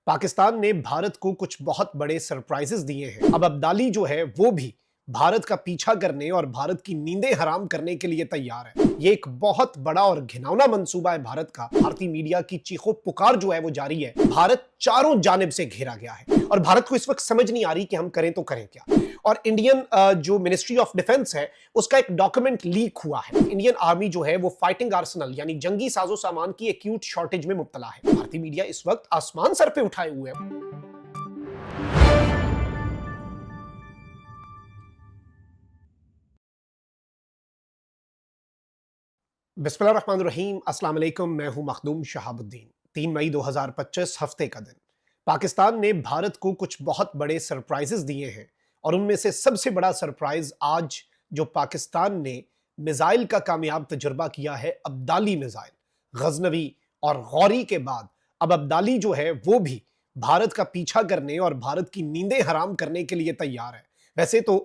पाकिस्तान ने भारत को कुछ बहुत बड़े सरप्राइजेस दिए हैं। अब अब्दाली जो है वो भी भारत का पीछा करने और भारत की नींदें हराम करने के लिए तैयार है। ये एक बहुत बड़ा और घिनौना मंसूबा है भारत का। भारतीय मीडिया की चीखों पुकार जो है वो जारी है। भारत चारों जानिब से घेरा गया है और भारत को इस वक्त समझ नहीं आ रही कि हम करें तो करें क्या। और इंडियन जो मिनिस्ट्री ऑफ डिफेंस है उसका एक डॉक्यूमेंट लीक हुआ है। इंडियन आर्मी जो है वो फाइटिंग आर्सेनल यानी जंगी साजो सामान की एक्यूट शॉर्टेज में मुब्तला है। भारतीय मीडिया इस वक्त आसमान सर पे उठाए हुए है। बिस्मिल्लाहिर्रहमानिर्रहीम, अस्सलाम वालेकुम। मैं हूं मखदूम शहाबुद्दीन। 3 मई 2025 हफ्ते का दिन। पाकिस्तान ने भारत को कुछ बहुत बड़े सरप्राइजेस दिए हैं और उनमें से सबसे बड़ा सरप्राइज आज जो पाकिस्तान ने मिसाइल का कामयाब तजुर्बा किया है, अब्दाली मिसाइल। गजनवी और गौरी के बाद अब अब्दाली जो है वो भी भारत का पीछा करने और भारत की नींदें हराम करने के लिए तैयार है। वैसे तो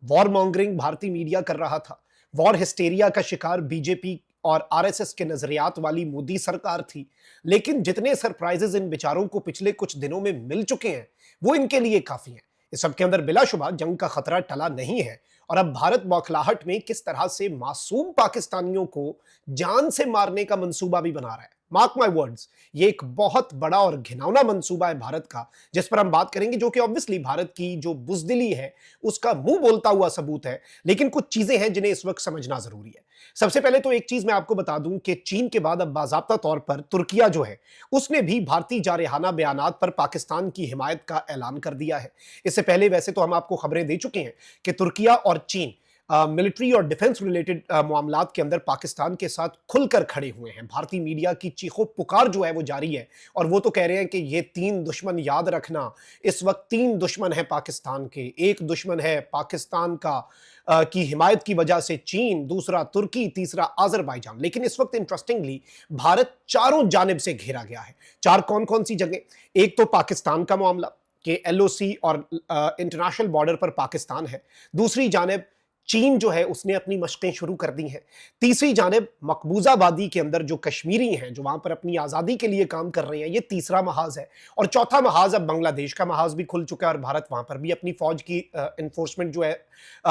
वॉर मॉन्गरिंग भारतीय मीडिया कर रहा था, वॉर हिस्टेरिया का शिकार बीजेपी और आरएसएस के नजरियात वाली मोदी सरकार थी, लेकिन जितने सरप्राइजेस इन विचारों को पिछले कुछ दिनों में मिल चुके हैं वो इनके लिए काफी हैं। इस सब के अंदर बिलाशुबा जंग का खतरा टला नहीं है और अब भारत बौखलाहट में किस तरह से मासूम पाकिस्तानियों को जान से मारने का मंसूबा भी बना रहा है। मार्क माय वर्ड्स, ये एक बहुत बड़ा और घिनौना मंसूबा है भारत का, जिस पर हम बात करेंगे, जो कि ऑब्वियसली भारत की जो बुजदिली है उसका मुंह बोलता हुआ सबूत है। लेकिन कुछ चीजें हैं जिन्हें इस वक्त समझना जरूरी है। सबसे पहले तो एक चीज मैं आपको बता दूं कि चीन के बाद अब बाज़ाब्ता तौर पर तुर्किया जो है उसने भी भारतीय जारहाना बयानात पर पाकिस्तान की हिमायत का ऐलान कर दिया है। इससे पहले वैसे तो हम आपको खबरें दे चुके हैं कि तुर्किया और चीन मिलिट्री और डिफेंस रिलेटेड मामलात के अंदर पाकिस्तान के साथ खुलकर खड़े हुए हैं। भारतीय मीडिया की चीखों पुकार जो है वो जारी है और वो तो कह रहे हैं कि ये 3 दुश्मन याद रखना, इस वक्त 3 दुश्मन है पाकिस्तान के। एक दुश्मन है पाकिस्तान का की हिमायत की वजह से चीन, दूसरा तुर्की, तीसरा अजरबैजान। लेकिन इस वक्त इंटरेस्टिंगली भारत चारों जानिब से घेरा गया है। चार कौन कौन सी जगह? एक तो पाकिस्तान का मामला कि एलओसी और इंटरनेशनल बॉर्डर पर पाकिस्तान है। दूसरी जानिब चीन जो है उसने अपनी मशकें शुरू कर दी हैं। तीसरी जानिब मकबूजा वादी के अंदर जो कश्मीरी हैं जो वहां पर अपनी आज़ादी के लिए काम कर रहे हैं, ये तीसरा महाज है। और चौथा महाज अब बांग्लादेश का महाज भी खुल चुका है और भारत वहां पर भी अपनी फौज की इन्फोर्समेंट जो है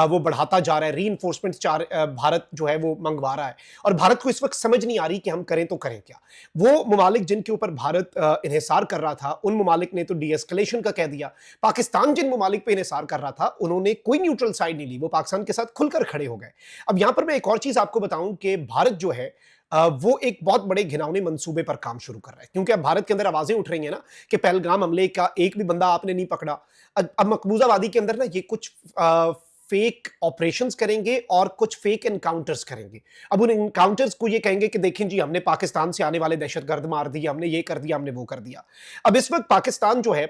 वो बढ़ाता जा रहा है। री इन्फोर्समेंट भारत जो है वो मंगवा रहा है और भारत को इस वक्त समझ नहीं आ रही कि हम करें तो करें क्या। वो ममालिक जिनके ऊपर भारत इन्हिसार कर रहा था उन ममालिक ने तो डी एस्केलेशन का कह दिया। पाकिस्तान जिन ममालिक पे इन्हिसार कर रहा था उन्होंने कोई न्यूट्रल साइड नहीं ली, वो पाकिस्तान के साथ खुलकर खड़े हो गए। अब यहां पर मैं एक और चीज आपको बताऊं कि भारत जो है वो एक बहुत बड़े घिनौने मंसूबे पर काम शुरू कर रहा है, क्योंकि अब भारत के अंदर आवाजें उठ रही हैं ना कि पहलगाम हमले का एक भी बंदा आपने नहीं पकड़ा। अब मकबूजा वादी के अंदर ना ये कुछ फेक ऑपरेशंस करेंगे और कुछ फेक एनकाउंटर्स करेंगे। अब उन एनकाउंटर्स को ये कहेंगे कि देखें जी, हमने पाकिस्तान से आने वाले दहशतगर्द मार दिए, हमने ये कर दिया, हमने वो कर दिया। अब इस वक्त पाकिस्तान जो है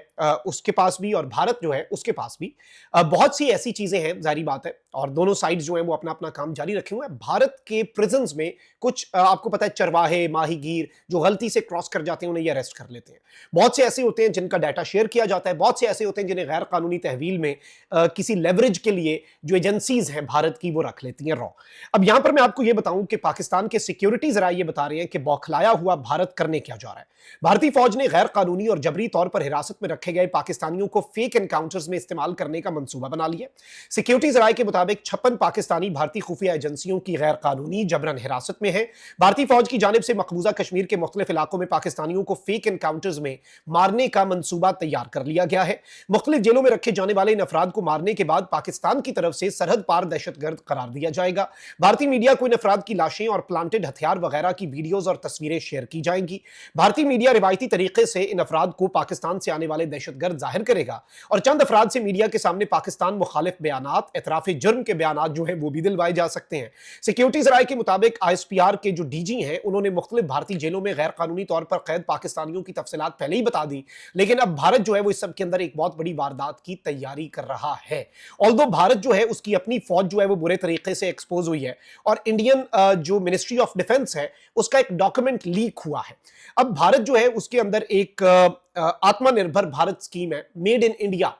उसके पास भी और भारत जो है उसके पास भी बहुत सी ऐसी चीजें हैं, जारी बात है, और दोनों साइड्स जो है वो अपना अपना काम जारी रखे हुए हैं। भारत के प्रिजन्स में कुछ आपको पता है चरवाहे, माहीगीर जो गलती से क्रॉस कर जाते हैं उन्हें ये अरेस्ट कर लेते हैं। बहुत से ऐसे होते हैं जिनका डाटा शेयर किया जाता है, बहुत से ऐसे होते हैं जिन्हें गैर कानूनी तहवील में किसी लेवरेज के लिए जो एजेंसीज हैं भारत की वो रख लेती हैं रॉ। अब यहां पर मैं आपको ये बताऊं कि पाकिस्तान के सिक्योरिटी जराये ये बता रहे हैं कि बौखलाया हुआ भारत करने क्या जा रहा है। भारतीय फौज ने गैर कानूनी और जबरी तौर पर हिरासत में रखे गए पाकिस्तानियों को फेक एनकाउंटर्स में इस्तेमाल करने का मंसूबा बना लिया। सिक्योरिटी जराये के मुताबिक 56 पाकिस्तानी भारतीय खुफिया एजेंसियों की गैर कानूनी जबरन हिरासत में है। भारतीय फौज की जानिब से मकबूजा कश्मीर के मुख्तलिफ इलाकों में पाकिस्तानियों को फेक एनकाउंटर्स में मारने का मंसूबा तैयार कर लिया गया है। मुख्तलिफ जेलों में रखे जाने वाले इन अफराद को मारने के बाद पाकिस्तान की तरफ से सरहद पार दहशतगर्द करार दिया जाएगा। भारतीय मीडिया को इन अफराद की लाशें और प्लांटेड हथियार वगैरह की वीडियोज और तस्वीरें शेयर की जाएंगी। भारतीय मीडिया रिवायती तरीके से इन अफराद को पाकिस्तान से आने वाले दहशतगर्द जाहिर करेगा और चंद अफराद से मीडिया के सामने पाकिस्तान मुखालिफ बयानात, एतराफे जुर्म के बयानात जो है वो भी दिलवाए जा सकते हैं। सिक्योरिटी जराये के मुताबिक आईएसपीआर के जो डीजी हैं उन्होंने मुख्तलिफ भारतीय जेलों में गैर कानूनी तौर पर कैद पाकिस्तानियों की तफसीलात पहले ही बता दी, लेकिन अब भारत जो है वो इस सब के अंदर एक बहुत बड़ी वारदात की तैयारी कर रहा है। ऑल्दो भारत जो है उसकी अपनी फौज जो है वो बुरे तरीके से एक्सपोज हुई है और इंडियन जो मिनिस्ट्री ऑफ डिफेंस है उसका एक डॉक्यूमेंट लीक हुआ है। अब भारत जो है उसके अंदर एक आत्मनिर्भर भारत स्कीम है, मेड इन इंडिया,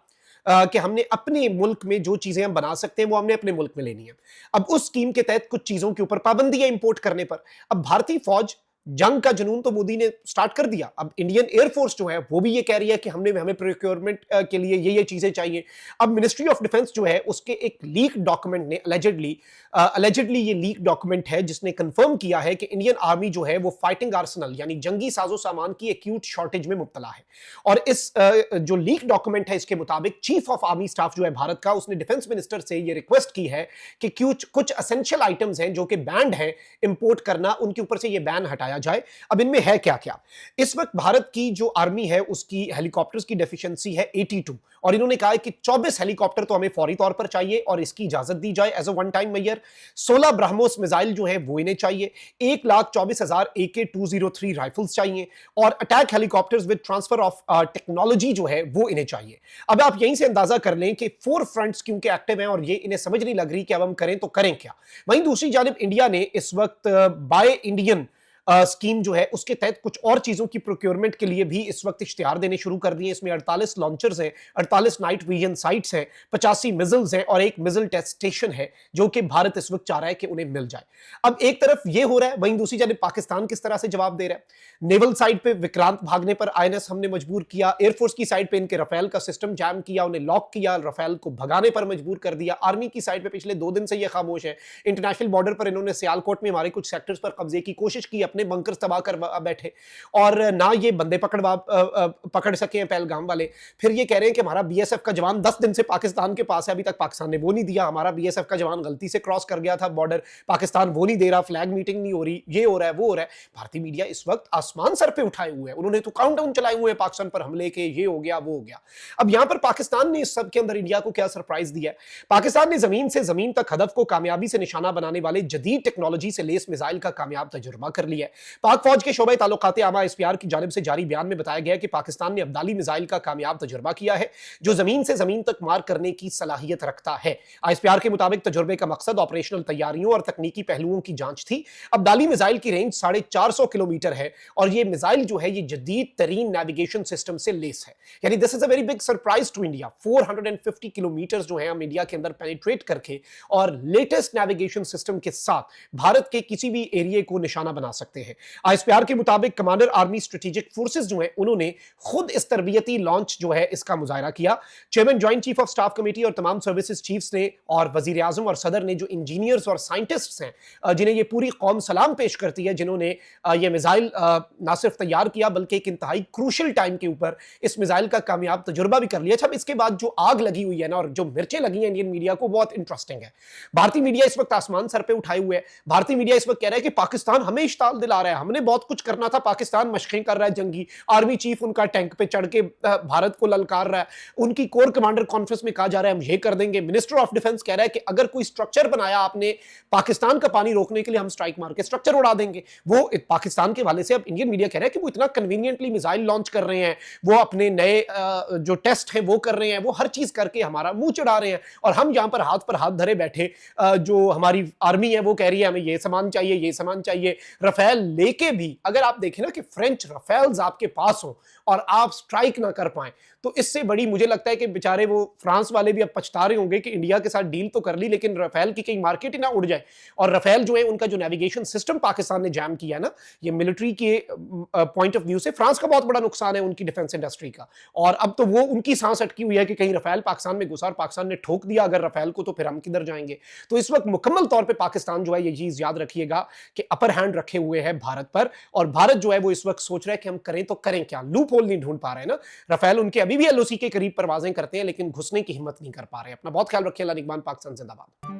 कि हमने अपने मुल्क में जो चीजें हम बना सकते हैं वो हमने अपने मुल्क में लेनी है। अब उस स्कीम के तहत कुछ चीजों के ऊपर पाबंदी है इंपोर्ट करने पर। अब भारतीय फौज जंग का जुनून तो मोदी ने स्टार्ट कर दिया। अब इंडियन एयरफोर्स जो है वो भी ये कह रही है कि हमें प्रोक्योरमेंट के लिए ये चीजें चाहिए। अब मिनिस्ट्री ऑफ डिफेंस जो है उसके एक लीक डॉक्यूमेंट ने अलेजेडली ये लीक डॉक्यूमेंट है जिसने कंफर्म किया है कि इंडियन आर्मी जो है वो फाइटिंग आर्सेनल यानी जंगी साजो सामान की एक्यूट शॉर्टेज में मुब्तला है। और इस जो लीक डॉक्यूमेंट है इसके मुताबिक चीफ ऑफ आर्मी स्टाफ जो है भारत का, उसने डिफेंस मिनिस्टर से ये रिक्वेस्ट की है कि कुछ एसेंशियल आइटम्स हैं जो कि बैंड है इंपोर्ट करना, उनके ऊपर से ये बैन हटाया जाए। अब इनमें है क्या क्या? इस वक्त भारत की जो आर्मी है उसकी हेलीकॉप्टर्स की डेफिशिएंसी है 82 और इन्होंने कहा है कि 24 हेलीकॉप्टर तो हमें फौरी तौर पर चाहिए और इसकी इजाजत दी जाए as a one time measure. 16 BrahMos missile जो है वो इन्हें चाहिए, 1,24,000 AK-203 राइफल्स चाहिए और attack helicopters with transfer of technology जो है वो इन्हें चाहिए। अब आप यहीं से अंदाजा कर लें कि 4 फ्रंट्स क्योंकि एक्टिव हैं और ये इन्हें समझ नहीं लग रही कि अब हम करें तो करें क्या। वहीं दूसरी जानिब इंडिया ने इस वक्त बाय इंडियन स्कीम जो है उसके तहत कुछ और चीजों की प्रोक्योरमेंट के लिए भी इस वक्त इश्तिहार देने शुरू कर दिए। इसमें 48 लॉन्चर्स हैं, 48 नाइट विजन साइट्स हैं, 85 मिसाइल्स हैं और एक मिसाइल टेस्ट स्टेशन है जो कि भारत इस वक्त चाह रहा है कि उन्हें मिल जाए। अब एक तरफ ये हो रहा है, वहीं दूसरी जानिब पाकिस्तान किस तरह से जवाब दे रहा है। नेवल साइड पे विक्रांत भागने पर आईएनएस हमने मजबूर किया, एयरफोर्स की साइड पे इनके रफेल का सिस्टम जैम किया, उन्हें लॉक किया, रफेल को भगाने पर मजबूर कर दिया। आर्मी की साइड पे पिछले 2 दिन से ये खामोश है। इंटरनेशनल बॉर्डर पर इन्होंने सियालकोट में हमारे कुछ सेक्टर्स पर कब्जे की कोशिश की, अपने बंकर्स तबाह कर बैठे और ना ये बंदे पकड़ सके हैं पहलगाम वाले। फिर ये कह रहे हैं कि हमारा बीएसएफ का जवान 10 दिन से पाकिस्तान के पास है, अभी तक पाकिस्तान ने वो नहीं दिया। हमारा बीएसएफ का जवान गलती से क्रॉस कर गया था बॉर्डर, पाकिस्तान वो नहीं दे रहा, फ्लैग मीटिंग नहीं हो रही, ये हो रहा है वो हो रहा है। भारतीय मीडिया इस वक्त आसमान सर पे उठाए हुए हैं, उन्होंने तो काउंटडाउन चलाए हुए हैं पाकिस्तान पर हमले के, ये हो गया वो हो गया। अब यहां पर पाकिस्तान ने इस सब के अंदर इंडिया को क्या सरप्राइज दिया है। पाकिस्तान ने जमीन से जमीन तक हदफ को कामयाबी से निशाना बनाने वाले जदीद टेक्नोलॉजी से लेस मिसाइल का कामयाब तजुर्बा कर लिया है। पाक फौज के शोबे ताल्लुकात आमा एसपीआर की जानिब से जारी बयान में बताया गया कि पाकिस्तान ने अब्दाली मिसाइल का कामयाब तजुर्बा किया है जो जमीन से जमीन तक मार करने की सलाहियत रखता है। आईएसपीआर के मुताबिक तजुर्बे का मकसद ऑपरेशनल तैयारियों और तकनीकी पहलुओं की जांच थी। अब्दाली मिसाइल की रेंज 450 किलोमीटर है और यह मिसाइल जो है ये जदीद तरीन नेविगेशन सिस्टम से लेस है। यानी this is a very big surprise to India. 450 kilometre जो है हम इंडिया के अंदर पेनिट्रेट करके और लेटेस्ट नेविगेशन सिस्टम के साथ भारत के किसी भी एरिया को निशाना बना सकते हैं। आईएसपीआर के मुताबिक कमांडर आर्मी स्ट्रेटेजिक फोर्सेस जो है उन्होंने खुद इस तरबियती लॉन्च जो है इसका मुजाहरा किया। Chairman joint chief of staff committee और तमाम सर्विसेज चीफ्स ने और वजीर आजम और सदर ने जो इंजीनियर्स और साइंटिस्ट्स हैं जिन्हें ये पूरी कौम सलाम पेश करती है, जिन्होंने ये मिसाइल ना सिर्फ तैयार किया बल्कि एक इंतहाई क्रूशल टाइम के ऊपर इस मिसाइल का कामयाब तजुर्बा भी कर लिया। अच्छा, इसके बाद जो आग लगी हुई है ना और जो मिर्चें लगी हैं इंडियन मीडिया को, बहुत इंटरेस्टिंग है। भारतीय मीडिया इस वक्त आसमान सर पे उठाए हुए है। भारतीय मीडिया इस वक्त कह रहा है कि पाकिस्तान हमें इश्ताल दिला रहा है, हमने बहुत कुछ करना था, पाकिस्तान मशक़ें कर रहा है जंगी। आर्मी चीफ उनका टैंक पे चढ़ के भारत को ललकार रहा है। उनकी कोर कमांडर कॉन्फ्रेंस में कहा जा रहा है हम ये कर देंगे। मिनिस्टर ऑफ डिफेंस कह रहा है कि अगर कोई स्ट्रक्चर बनाया आपने पाकिस्तान का पानी रोकने के लिए, हम स्ट्राइक मार के स्ट्रक्चर उड़ा देंगे। वो पाकिस्तान के वाले से अब इंडियन मीडिया कह रहा है कि वो इतना कन्वीनियंटली मिसाइल लॉन्च कर रहे हैं, वो अपने नए जो टेस्ट हैं वो कर रहे हैं, वो हर चीज करके हमारा मुंह चढ़ा रहे हैं और हम यहां पर हाथ धरे बैठे। जो हमारी आर्मी है वो कह रही है हमें ये सामान चाहिए, ये सामान चाहिए। रफेल लेके भी अगर आप देखें ना कि फ्रेंच रफेल्स आपके पास हो और आप स्ट्राइक ना कर पाए, तो इससे बड़ी मुझे लगता है कि बेचारे वो फ्रांस वाले भी अब पछता रहे होंगे कि इंडिया के साथ डील तो कर ली लेकिन रफेल की कहीं मार्केट ही ना उड़ जाए। और रफेल जो है उनका जो नेविगेशन सिस्टम पाकिस्तान ने जैम किया ना, ये मिलिट्री के पॉइंट ऑफ व्यू से फ्रांस का बहुत बड़ा नुकसान है उनकी डिफेंस इंडस्ट्री का। और अब तो वो उनकी सांस अटकी हुई है कि कहीं रफेल पाकिस्तान में घुसा और पाकिस्तान ने ठोक दिया अगर रफेल को, तो फिर हम किधर जाएंगे। तो इस वक्त मुकम्मल तौर पर पाकिस्तान जो है ये चीज याद रखिएगा कि अपर हैंड रखे हुए है भारत पर, और भारत जो है वो इस वक्त सोच रहा है कि हम करें तो करें क्या। लूप होल नहीं ढूंढ पा रहे हैं ना। रफेल उनके अभी भी एलओसी के करीब परवाजें करते हैं लेकिन घुसने की हिम्मत नहीं कर पा रहे। अपना बहुत ख्याल रखिए। अल्लाह निगहबान। पाकिस्तान जिंदाबाद।